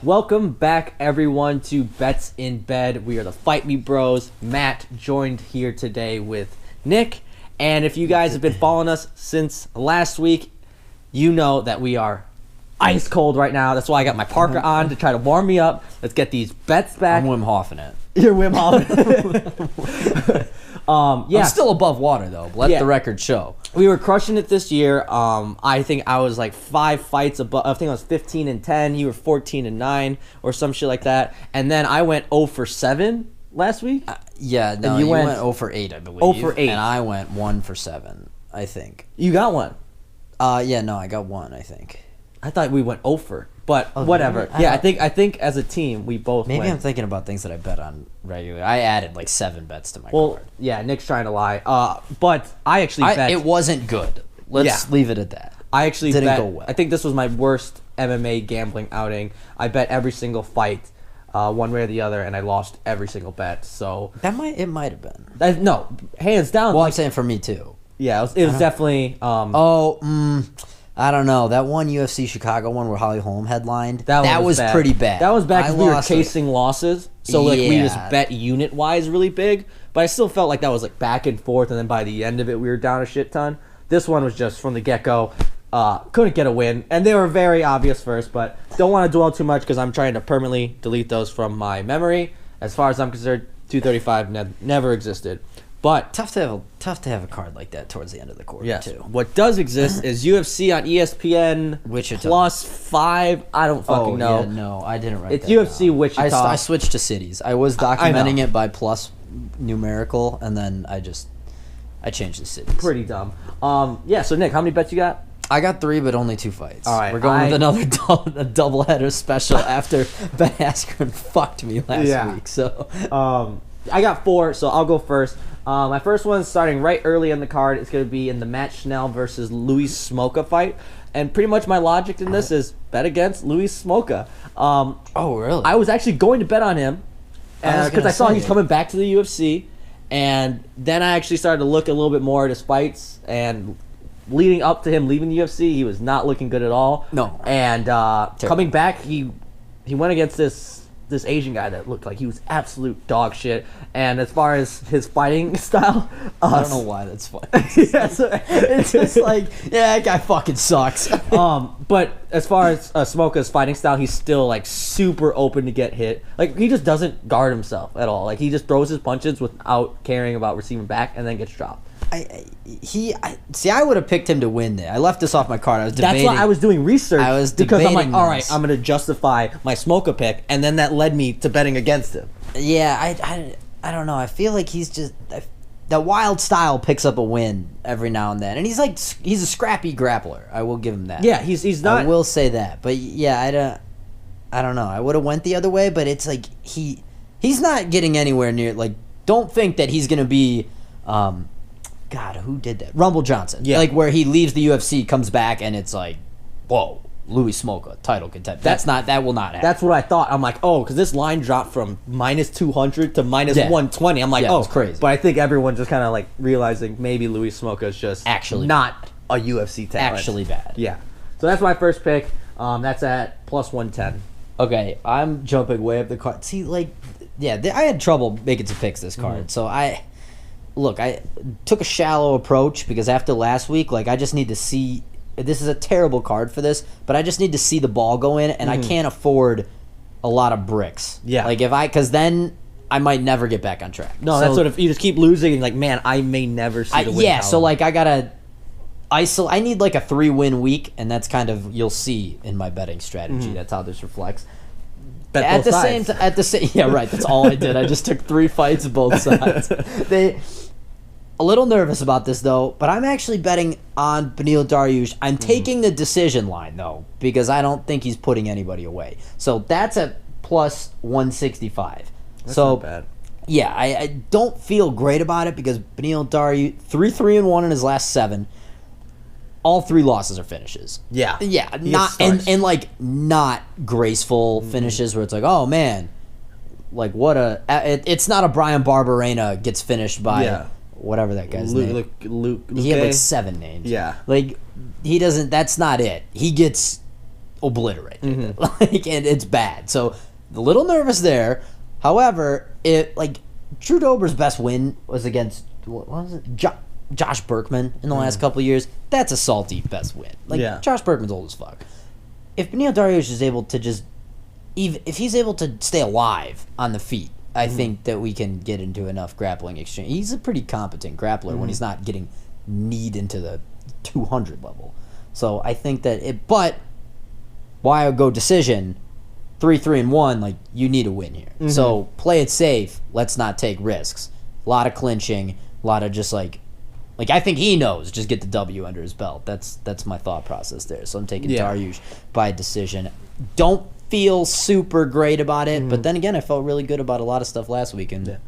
Welcome back, everyone, to Bets in Bed. We are the Fight Me Bros. Matt joined here today with Nick. And if you guys have been following us since last week, you know that we are ice cold right now. That's why I got my parka on to try to warm me up. Let's get these bets back. I'm Wim Hofing it. You're Wim Hof. I'm still above water, though. Let the record show. We were crushing it this year. I think I was like 5 fights above. I think I was 15-10. You were 14-9 or some shit like that. And then I went 0 for 7 last week. No, you went 0 for 8, I believe. 0 for 8. And I went 1 for 7, I think. You got one. I got 1, I think. I thought we went 0 for. But whatever. Really? I think as a team we both Maybe went. I'm thinking about things that I bet on regularly. I added like 7 bets to my card. Yeah, Nick's trying to lie. But I actually bet. It wasn't good. Let's leave it at that. I actually didn't go well. I think this was my worst MMA gambling outing. I bet every single fight, one way or the other, and I lost every single bet. So It might have been. No, hands down. Well, I'm saying for me too. Yeah, it was definitely. I don't know. That one UFC Chicago one where Holly Holm headlined, that was bad. pretty bad. That was bad because we were chasing losses. So we just Yeah. bet unit-wise really big. But I still felt like that was like back and forth, and then by the end of it, we were down a shit ton. This one was just from the get-go. Couldn't get a win. And they were very obvious first, but don't want to dwell too much because I'm trying to permanently delete those from my memory. As far as I'm concerned, 235 never existed. But tough to have a card like that towards the end of the quarter too. What does exist is UFC on ESPN Wichita +5. I don't fucking know. Yeah, no, I didn't write It's that UFC down. Wichita. I switched to cities. I was documenting it by plus numerical, and then I changed the cities. Pretty dumb. So Nick, how many bets you got? I got 3, but only 2 fights. All right, we're going with another doubleheader special after Ben Askren fucked me last week. So I got 4, so I'll go first. My first one is starting right early in the card. It's going to be in the Matt Schnell versus Luis Smoka fight. And pretty much my logic in this is bet against Luis Smoka. Oh, really? I was actually going to bet on him because I saw he's say. coming back to the UFC. And then I actually started to look a little bit more at his fights. And leading up to him leaving the UFC, he was not looking good at all. No. And coming back, he went against this Asian guy that looked like he was absolute dog shit. And as far as his fighting style, I don't know why that's funny. it's just like, that guy fucking sucks. but as far as Smoka's fighting style, he's still like super open to get hit. Like he just doesn't guard himself at all. Like he just throws his punches without caring about receiving back and then gets dropped. I would have picked him to win there. I left this off my card. I was debating. That's why I was doing research. Because I'm like, all right, this. I'm going to justify my Smoka pick, and then that led me to betting against him. Yeah, I don't know. I feel like he's just that wild style picks up a win every now and then, and he's a scrappy grappler. I will give him that. Yeah, he's not. I will say that, but yeah, I don't know. I would have went the other way, but it's like he's not getting anywhere near. Like, don't think that he's gonna be. God, who did that? Rumble Johnson. Yeah. Like where he leaves the UFC, comes back, and it's like, whoa, Luis Smoka, title contender. That will not happen. That's what I thought. I'm like, because this line dropped from -200 to -120. I'm like, it's crazy. But I think everyone just kind of like realizing maybe Luis Smoka is just actually not a UFC talent. Actually bad. Yeah. So that's my first pick. That's at +110. Okay, I'm jumping way up the card. See, I had trouble making some picks this card, so I took a shallow approach because after last week, I just need to see. This is a terrible card for this, but I just need to see the ball go in, and I can't afford a lot of bricks. Yeah, because then I might never get back on track. No, that's what if you just keep losing and man, I may never see the win. Yeah, so I gotta I need a 3-win week, and that's kind of you'll see in my betting strategy. That's how this reflects. At the same yeah, right. That's all I did. I just took 3 fights both sides. A little nervous about this though, but I'm actually betting on Beneil Dariush. I'm taking the decision line though because I don't think he's putting anybody away. So that's at +165. That's not bad. Yeah, I don't feel great about it because Beneil Dariush 3-1 in his last 7. All 3 losses are finishes. Yeah. Not graceful finishes where it's like, oh man, it's not a Brian Barberena gets finished by whatever that guy's name. Luke. He had 7 names. Yeah. He doesn't. That's not it. He gets obliterated. Like, and it's bad. So a little nervous there. However, Drew Dober's best win was against what was it? Josh Berkman in the last couple of years. That's a salty best win. Josh Berkman's old as fuck. If Beneil Dariush is able to if he's able to stay alive on the feet, I think that we can get into enough grappling exchange. He's a pretty competent grappler when he's not getting kneed into the 200 level. So I think that but why I would go decision 3-3-1, like, you need a win here. So play it safe. Let's not take risks. A lot of clinching, a lot of just like I think he knows, just get the W under his belt. That's my thought process there. So I'm taking Dariush by decision. Don't feel super great about it, but then again, I felt really good about a lot of stuff last week, and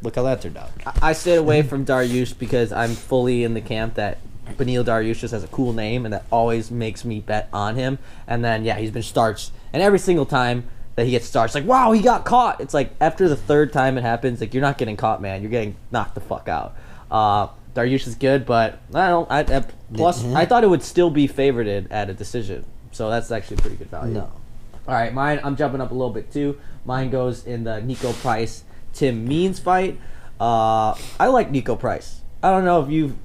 look how that turned out. I stayed away from Dariush because I'm fully in the camp that Beneil Dariush just has a cool name, and that always makes me bet on him. And then, he's been starched. And every single time that he gets starched, like, wow, he got caught. It's like, after the third time it happens, like, you're not getting caught, man. You're getting knocked the fuck out. Dariush is good, but I thought it would still be favorited at a decision. So that's actually pretty good value. No. All right, mine, I'm jumping up a little bit too. Mine goes in the Nico Price Tim Means fight. I like Nico Price. I don't know if you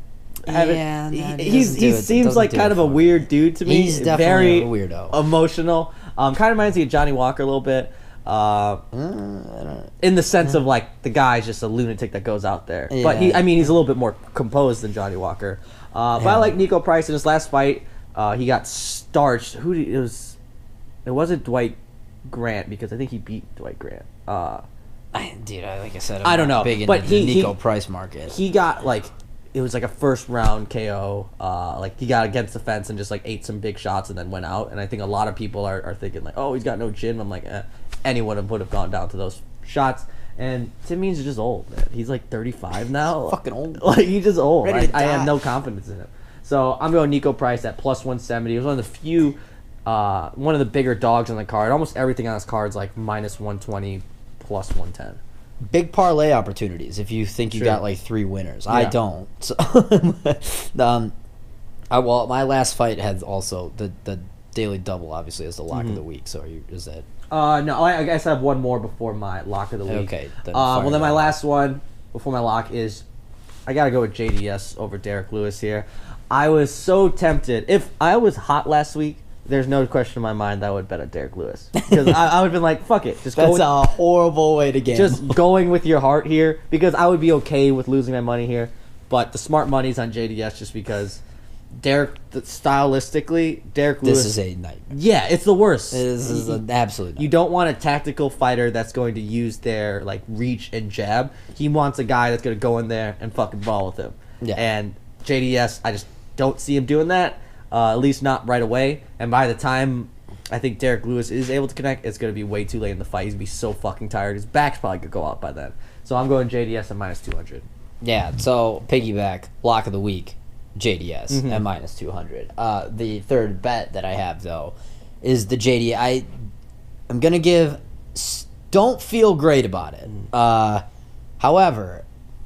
haven't. He seems like kind of a weird dude to me. He's definitely a weirdo. Emotional. Kind of reminds me of Johnny Walker a little bit. In the sense of like the guy's just a lunatic that goes out there. But he's a little bit more composed than Johnny Walker. But I like Nico Price. In his last fight, he got starched. It wasn't Dwight Grant, because I think he beat Dwight Grant. Like I said, I don't know, big into but the Nico Price market. He got it was like a first round KO. He got against the fence and just ate some big shots and then went out. And I think a lot of people are thinking oh, he's got no chin. I'm like, anyone would have gone down to those shots. And Tim Means is just old, man. He's 35 now. Fucking old. He's just old. I have no confidence in him. So I'm going Nico Price at plus 170. It was one of the few, one of the bigger dogs on the card. Almost everything on this card is minus 120, plus 110. Big parlay opportunities if you think you got 3 winners. Yeah. I don't. So, my last fight had also the daily double, obviously, as the lock of the week. So is that? No, I guess I have one more before my lock of the week. Okay. Then my last one before my lock is, I gotta go with JDS over Derek Lewis here. I was so tempted. If I was hot last week, there's no question in my mind that I would bet on Derek Lewis, because I would have been like, fuck it, that's a horrible way to gamble. Just going with your heart here, because I would be okay with losing my money here, but the smart money's on JDS, just because stylistically, Derek Lewis. This is a nightmare. Yeah, it's the worst. This is an absolute nightmare. You don't want a tactical fighter that's going to use their reach and jab. He wants a guy that's going to go in there and fucking ball with him. Yeah. And JDS, I just don't see him doing that. At least not right away. And by the time I think Derek Lewis is able to connect, it's going to be way too late in the fight. He's going to be so fucking tired. His back's probably going to go out by then. So I'm going JDS at minus 200. Yeah, so piggyback, lock of the week, JDS at minus 200. The third bet that I have, though, is the JDS. I'm going to give... Don't feel great about it. However,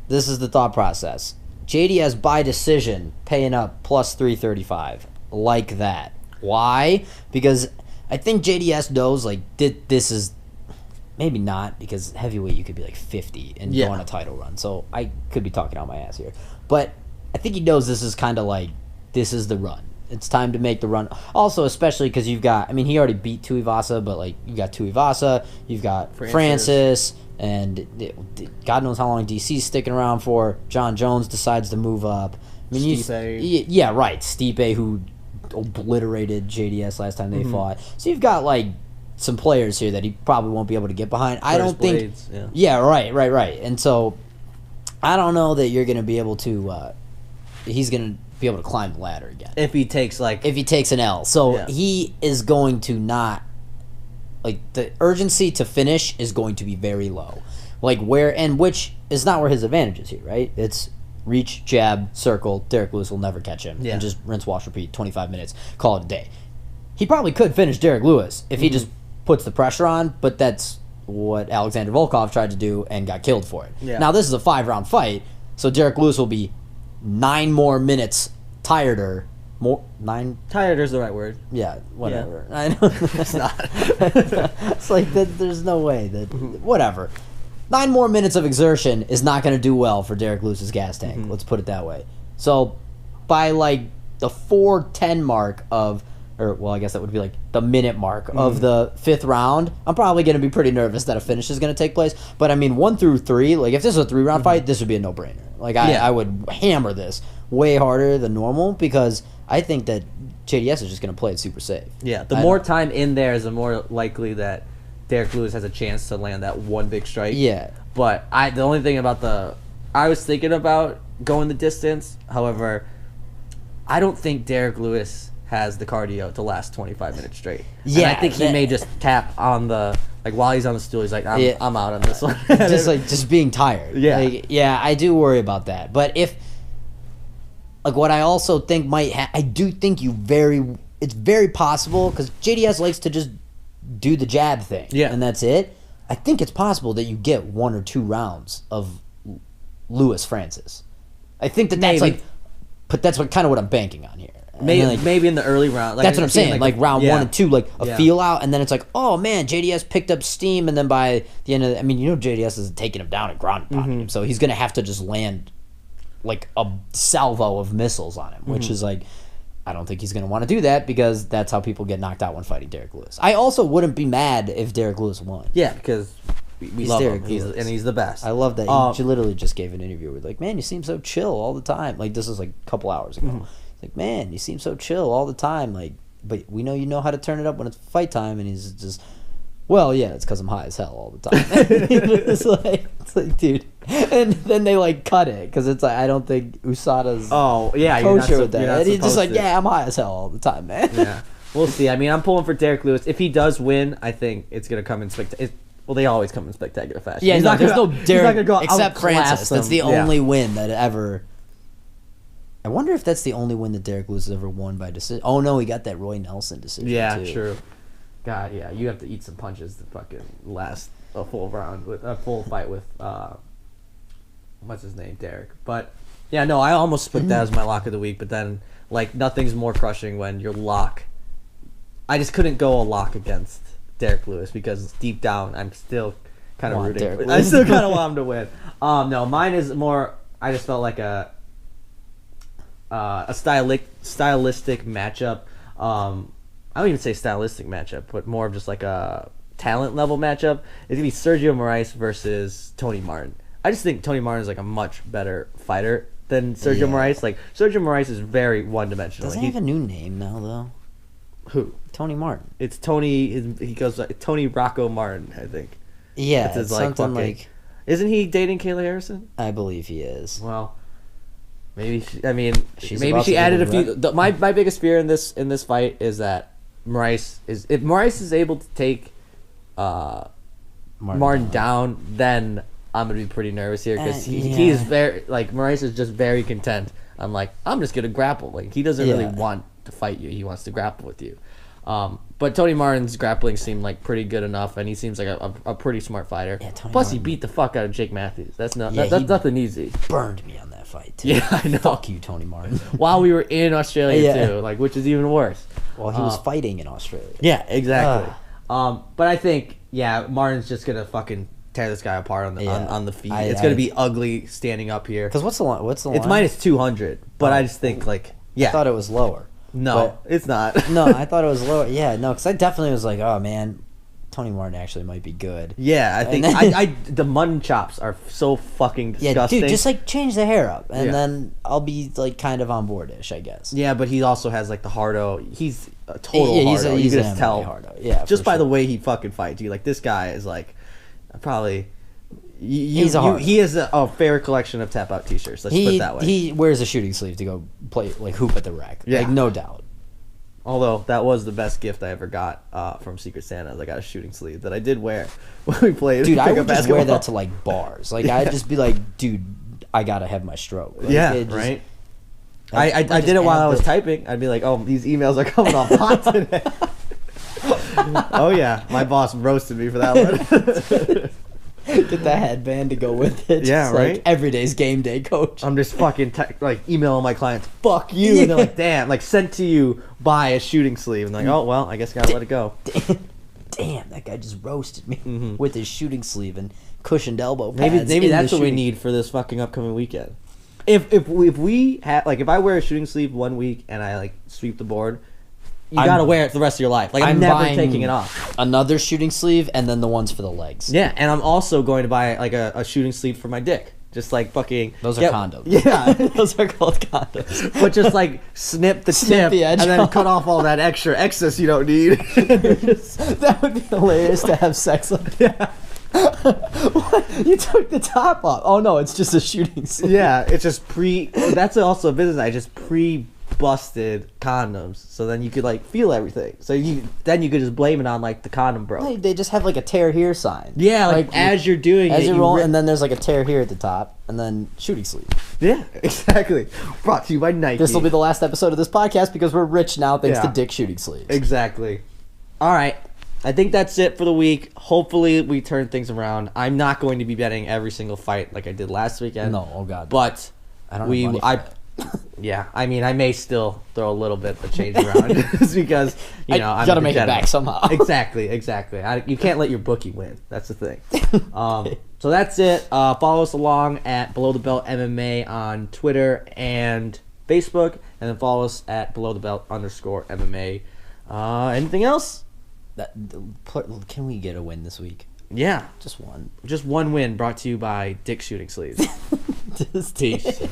this is the thought process. JDS by decision, paying up plus 335. Like that. Why? Because I think JDS knows, this is... Maybe not, because heavyweight you could be 50 and go on a title run. So I could be talking out my ass here. But I think he knows this is kind of this is the run. It's time to make the run. Also, especially because you've got... he already beat Tuivasa, but, you've got Tuivasa, you've got Francis, and God knows how long DC's sticking around for. John Jones decides to move up. Stipe. Yeah, right. Stipe, who obliterated JDS last time they fought. So you've got, some players here that he probably won't be able to get behind. I don't think... Blades, yeah. Yeah, right. And so, I don't know that you're going to be able to... he's going to be able to climb the ladder again. If he takes, If he takes an L. So, he is going to not... the urgency to finish is going to be very low. Which is not where his advantage is here, right? It's reach, jab, circle. Derek Lewis will never catch him. And just rinse, wash, repeat, 25 minutes, call it a day. He probably could finish Derek Lewis if he just puts the pressure on, but that's what Alexander Volkov tried to do and got killed for it. Yeah. Now, this is a 5-round fight, so Derek Lewis will be 9 more minutes tireder, Tired is the right word. Yeah, whatever. Yeah. I know. It's not. It's like there's no way that whatever. 9 more minutes of exertion is not going to do well for Derek Lewis's gas tank. Let's put it that way. So by like the 4:10 mark I guess that would be like the minute mark of the 5th round, I'm probably going to be pretty nervous that a finish is going to take place. But I mean, 1 through 3, like if this was a 3-round fight, this would be a no-brainer. Like I would hammer this way harder than normal because I think that JDS is just going to play it super safe. Yeah, the more time in there is the more likely that Derek Lewis has a chance to land that one big strike. Yeah. But the only thing about I was thinking about going the distance. However, I don't think Derek Lewis has the cardio to last 25 minutes straight. Yeah. And I think he may just tap on while he's on the stool, he's like, I'm out on this one. just being tired. Yeah. Like, yeah, I do worry about that. But if, like, what I also think I do think it's very possible, because JDS likes to just do the jab thing. Yeah. And that's it. I think it's possible that you get 1 or 2 rounds of Lewis Francis. I think that's but that's kind of what I'm banking on here. Maybe in the early round. That's what I'm saying. Like round 1 and 2, like a feel out, and then it's like, oh man, JDS picked up steam, and then by the end of JDS is taking him down and ground pounding him, so he's gonna have to just land like a salvo of missiles on him, which is like, I don't think he's gonna want to do that because that's how people get knocked out when fighting Derek Lewis. I also wouldn't be mad if Derek Lewis won. Yeah, because we love him. He's the best. I love that. He literally just gave an interview where like, man, you seem so chill all the time. Like this was like a couple hours ago. Like, man, you seem so chill all the time. Like, but we know you know how to turn it up when it's fight time. And he's just, well, yeah, it's because I'm high as hell all the time. it's like, dude. And then they like cut it because it's like I don't think USADA's kosher with that. And he's just like, yeah, I'm high as hell all the time, man. Yeah, we'll see. I mean, I'm pulling for Derek Lewis. If he does win, I think it's gonna come in well, they always come in spectacular fashion. Yeah, there's no Derek go except Francis. Them. That's the only win that ever. I wonder if that's the only win that Derek Lewis has ever won by decision. Oh no, he got that Roy Nelson decision. Yeah, too. True. God, yeah, you have to eat some punches to fucking last a full round with a full fight with what's his name, Derek. But yeah, no, I almost put that as my lock of the week, but then like nothing's more crushing when your lock. I just couldn't go a lock against Derek Lewis because deep down I'm still kind of rooting. I still kind of want him to win. No, mine is more. I just felt like a stylistic matchup. I don't even say stylistic matchup, but more of just like a talent level matchup. It's gonna be Sergio Moraes versus Tony Martin. I just think Tony Martin is like a much better fighter than Sergio Moraes. Like Sergio Moraes is very one dimensional. Doesn't he have a new name now though? Who? Tony Martin. It's Tony. He goes like Tony Rocco Martin, I think. Yeah, it's something like. Isn't he dating Kayla Harrison? I believe he is. Well, maybe she added a few. My biggest fear in this fight is that Moraes if Moraes is able to take Martin down, then I'm gonna be pretty nervous here because he is very like Moraes is just very content. I'm just gonna grapple. Like he doesn't really want to fight you. He wants to grapple with you. But Tony Martin's grappling seemed like pretty good enough, and he seems like a pretty smart fighter. Yeah, Plus, he beat the fuck out of Jake Matthews. That's nothing easy. Burned me on that fight too. Yeah, I know. Fuck you, Tony Martin. While we were in Australia too, like which is even worse. Well, he was fighting in Australia. Yeah, exactly. But I think Martin's just gonna fucking tear this guy apart on the feet. It's gonna be ugly standing up here. Because what's the line? It's minus 200, but I just think I thought it was lower. No, it's not. No, I thought it was lower. Yeah, no, because I definitely was like, oh man, Tony Martin actually might be good. Yeah, I think the mutton chops are so fucking disgusting. Yeah, dude, just like change the hair up, and then I'll be like kind of on board-ish, I guess. Yeah, but he also has like the hardo. He's a total hardo. You can just tell. Hardo. Yeah, just by the way he fucking fights. You like this guy is like probably. He has a fair collection of tap out t-shirts. Let's put it that way. He wears a shooting sleeve to go play like hoop at the rack. Yeah. Like no doubt. Although that was the best gift I ever got from Secret Santa. I got a shooting sleeve that I did wear when we played. Dude, I would just wear that to like bars. Like I'd just be like, dude, I gotta have my stroke. Like, right. I did it while I was typing. I'd be like, oh, these emails are coming off hot today. Oh yeah, my boss roasted me for that one. Get the headband to go with it. Yeah, Just right? Like, every day's game day, coach. I'm just fucking emailing my clients, fuck you. And they're like, damn, like sent to you by a shooting sleeve. And like, oh, well, I guess I gotta let it go. Damn, that guy just roasted me with his shooting sleeve and cushioned elbow pads. Maybe that's what we need for this fucking upcoming weekend. If we have, like, if I wear a shooting sleeve 1 week and I, like, sweep the board, you gotta wear it for the rest of your life. Like, I'm never taking it off. Another shooting sleeve and then the ones for the legs. Yeah, and I'm also going to buy, like, a shooting sleeve for my dick. Just, like, fucking... Those are condoms. Yeah. Those are called condoms. But just, like, snip the tip the edge and then off. cut off all that extra excess you don't need. That would be hilarious to have sex like that. What? You took the top off. Oh, no, it's just a shooting sleeve. Yeah, it's just that's also a business. I just pre-busted condoms, so then you could like feel everything. So then you could just blame it on like the condom bro. Like, they just have like a tear here sign. Yeah, like as you're doing as it, you roll, and then there's like a tear here at the top, and then shooting sleeve. Yeah, exactly. Brought to you by Nike. This will be the last episode of this podcast because we're rich now thanks Yeah. to dick shooting sleeves. Exactly. All right. I think that's it for the week. Hopefully we turn things around. I'm not going to be betting every single fight like I did last weekend. No, oh god. But I don't have money for that. Yeah, I mean, I may still throw a little bit of change around just because, you know, I'm gotta make it back somehow. Exactly. You can't let your bookie win. That's the thing. So that's it. Follow us along at Below the Belt MMA on Twitter and Facebook, and then follow us at Below the Belt _MMA. Anything else? Can we get a win this week? Yeah, Just one. just one win brought to you by Dick Shooting Sleeves. Just Peace.